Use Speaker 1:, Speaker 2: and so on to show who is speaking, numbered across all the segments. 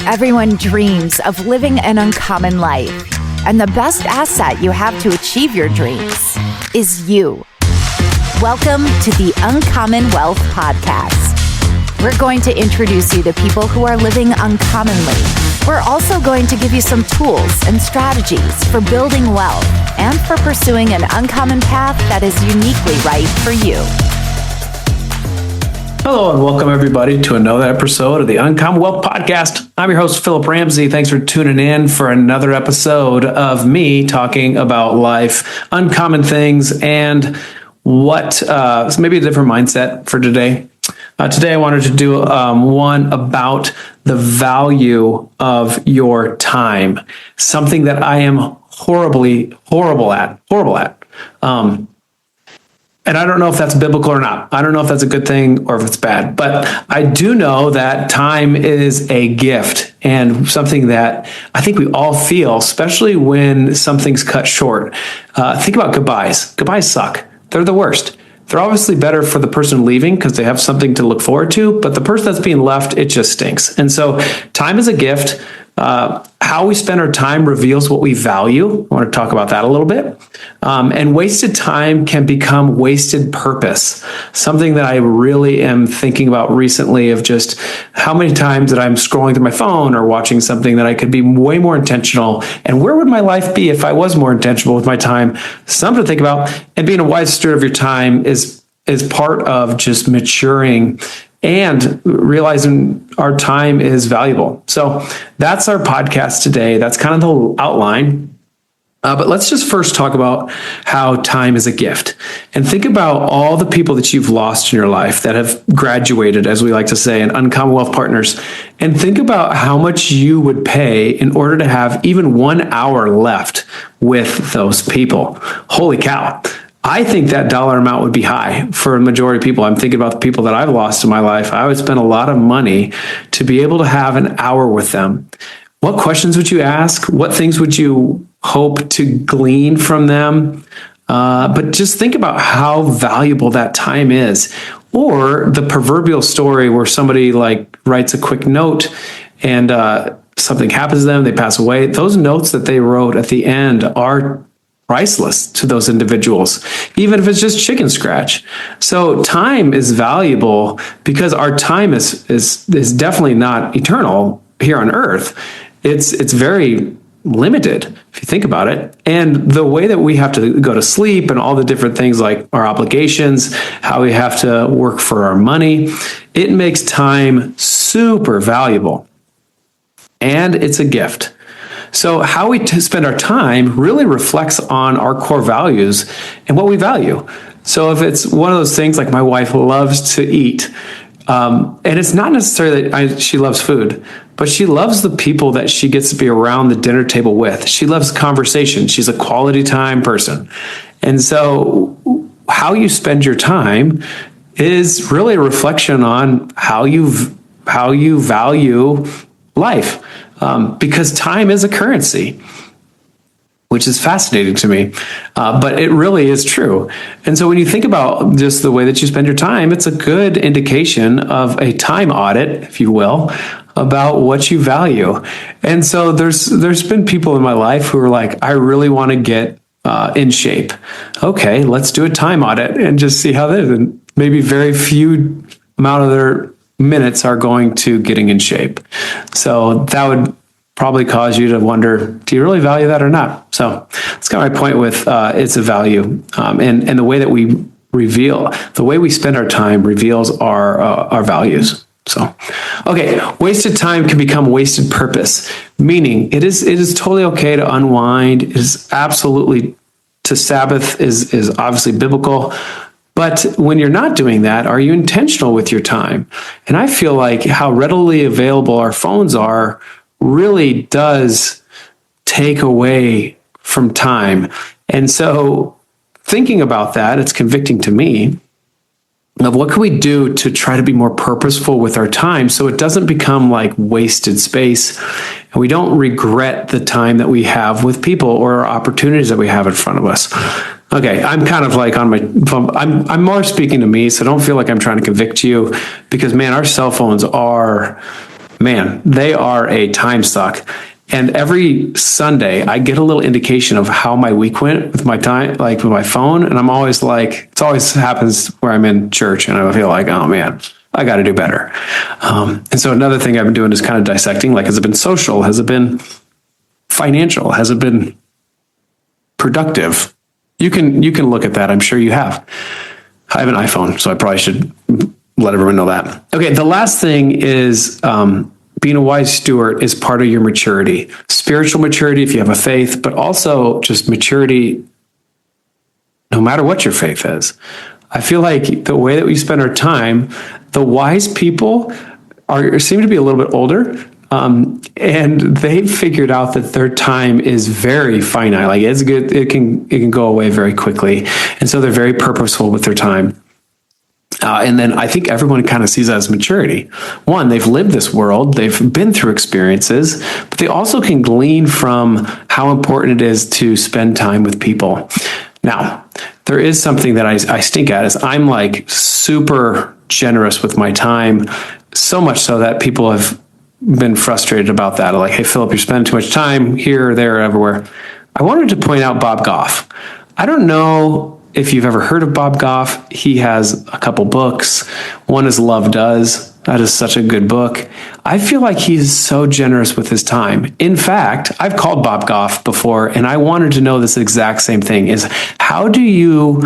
Speaker 1: Everyone dreams of living an uncommon life, and the best asset you have to achieve your dreams is you. Welcome to the Uncommon Wealth Podcast. We're going to introduce you to people who are living uncommonly. We're also going to give you some tools and strategies for building wealth and for pursuing an uncommon path that is uniquely right for you.
Speaker 2: Hello and welcome everybody to another episode of the Uncommon Wealth Podcast. I'm your host, Phillip Ramsey. Thanks for tuning in for another episode of me talking about life, uncommon things, and what maybe a different mindset for today. Today I wanted to do one about the value of your time, something that I am horrible at. And I don't know if that's biblical or not. I don't know if that's a good thing or if it's bad, but I do know that time is a gift and something that I think we all feel, especially when something's cut short. Think about goodbyes. Goodbyes suck. They're the worst. They're obviously better for the person leaving because they have something to look forward to, but the person that's being left, it just stinks. And so time is a gift. How we spend our time reveals what we value. I want to talk about that a little bit. And wasted time can become wasted purpose. Something that I really am thinking about recently of just how many times that I'm scrolling through my phone or watching something that I could be way more intentional. And where would my life be if I was more intentional with my time? Something to think about. And being a wise steward of your time is part of just maturing and realizing our time is valuable. So that's our podcast today. That's kind of the outline. But let's just first talk about how time is a gift. And think about all the people that you've lost in your life that have graduated, as we like to say, in Uncommon Wealth Partners. And think about how much you would pay in order to have even 1 hour left with those people. Holy cow. I think that dollar amount would be high for a majority of people. I'm thinking about the people that I've lost in my life. I would spend a lot of money to be able to have an hour with them. What questions would you ask? What things would you hope to glean from them? But just think about how valuable that time is. Or the proverbial story where somebody writes a quick note and something happens to them, they pass away. Those notes that they wrote at the end are priceless to those individuals, even if it's just chicken scratch. So time is valuable because our time is definitely not eternal here on earth. It's very limited if you think about it. And the way that we have to go to sleep and all the different things like our obligations, how we have to work for our money, it makes time super valuable. And it's a gift. So how we spend our time really reflects on our core values and what we value. So if it's one of those things like my wife loves to eat, and it's not necessarily that she loves food, but she loves the people that she gets to be around the dinner table with. She loves conversation. She's a quality time person. And so how you spend your time is really a reflection on how you value life. Because time is a currency, which is fascinating to me, but it really is true. And so when you think about just the way that you spend your time, it's a good indication of a time audit, if you will, about what you value. And so there's been people in my life who are like, I really want to get in shape. Okay, let's do a time audit and just see how that is. And maybe very few amount of their minutes are going to getting in shape. So that would probably cause you to wonder, do you really value that or not? So that's kind of my point with it's a value. And the way that we spend our time reveals our values. So, okay, wasted time can become wasted purpose, meaning it is totally okay to unwind. It is absolutely, to Sabbath is obviously biblical. But when you're not doing that, are you intentional with your time? And I feel like how readily available our phones are really does take away from time. And so thinking about that, it's convicting to me of what can we do to try to be more purposeful with our time so it doesn't become like wasted space and we don't regret the time that we have with people or opportunities that we have in front of us. Okay, I'm kind of like on my phone. I'm more speaking to me, so don't feel like I'm trying to convict you because, man, our cell phones are man, they are a time suck. And every Sunday, I get a little indication of how my week went with my time, like with my phone. And I'm always like, it always happens where I'm in church and I feel like, oh man, I got to do better. And so another thing I've been doing is kind of dissecting, like, has it been social? Has it been financial? Has it been productive? You can look at that. I'm sure you have. I have an iPhone, so I probably should let everyone know that. Okay, the last thing is being a wise steward is part of your maturity. Spiritual maturity, if you have a faith, but also just maturity, no matter what your faith is. I feel like the way that we spend our time, the wise people seem to be a little bit older, and they've figured out that their time is very finite. Like, it's good, it can go away very quickly, and so they're very purposeful with their time. And then I think everyone kind of sees that as maturity. One, they've lived this world, they've been through experiences, but they also can glean from how important it is to spend time with people. Now, there is something that I stink at, is I'm like super generous with my time, so much so that people have been frustrated about that. Like, hey, Phillip, you're spending too much time here, there, everywhere. I wanted to point out Bob Goff. I don't know if you've ever heard of Bob Goff. He has a couple books. One is Love Does. That is such a good book. I feel like he's so generous with his time. In fact, I've called Bob Goff before, and I wanted to know this exact same thing, is how do you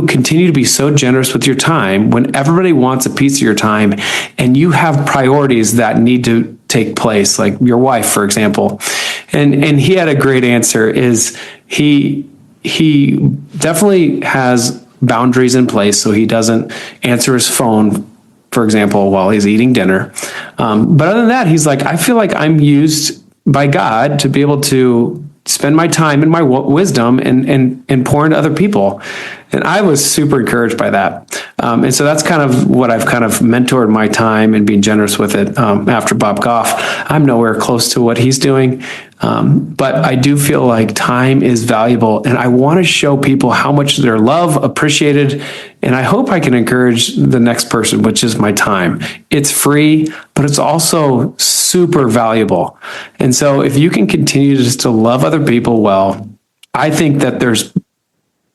Speaker 2: continue to be so generous with your time when everybody wants a piece of your time and you have priorities that need to take place, like your wife, for example? And he had a great answer, is he definitely has boundaries in place, so he doesn't answer his phone, for example, while he's eating dinner. But other than that, he's like, I feel like I'm used by God to be able to spend my time and my wisdom and pour into other people. And I was super encouraged by that. And so that's kind of what I've kind of mentored my time and being generous with it. After Bob Goff, I'm nowhere close to what he's doing. But I do feel like time is valuable, and I want to show people how much they're loved, appreciated, and I hope I can encourage the next person, which is my time. It's free, but it's also super valuable. And so if you can continue just to love other people well, I think that there's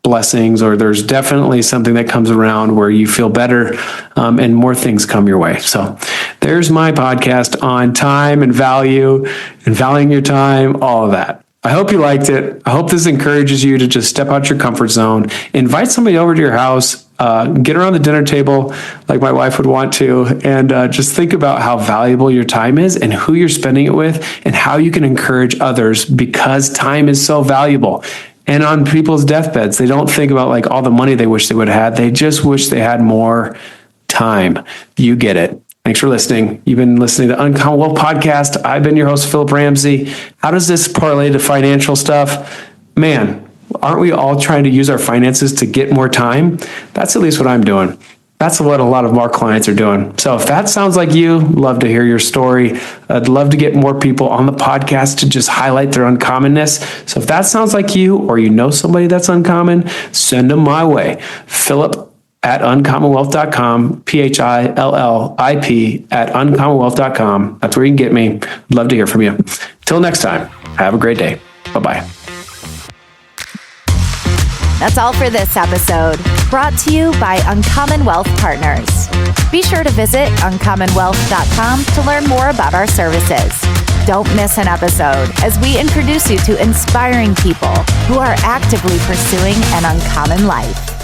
Speaker 2: blessings, or there's definitely something that comes around where you feel better, and more things come your way. So there's my podcast on time and value and valuing your time, all of that. I hope you liked it. I hope this encourages you to just step out your comfort zone, invite somebody over to your house, get around the dinner table like my wife would want to, and just think about how valuable your time is and who you're spending it with and how you can encourage others, because time is so valuable. And on people's deathbeds, they don't think about like all the money they wish they would have had. They just wish they had more time. You get it. Thanks for listening. You've been listening to Uncommon Wealth Podcast. I've been your host, Phillip Ramsey. How does this parlay to financial stuff? Man, aren't we all trying to use our finances to get more time? That's at least what I'm doing. That's what a lot of our clients are doing. So if that sounds like you, love to hear your story. I'd love to get more people on the podcast to just highlight their uncommonness. So if that sounds like you, or you know somebody that's uncommon, send them my way. Phillip at uncommonwealth.com, PHILLIP at uncommonwealth.com. That's where you can get me. Love to hear from you. Till next time, have a great day. Bye-bye.
Speaker 1: That's all for this episode, brought to you by Uncommon Wealth Partners. Be sure to visit uncommonwealth.com to learn more about our services. Don't miss an episode as we introduce you to inspiring people who are actively pursuing an uncommon life.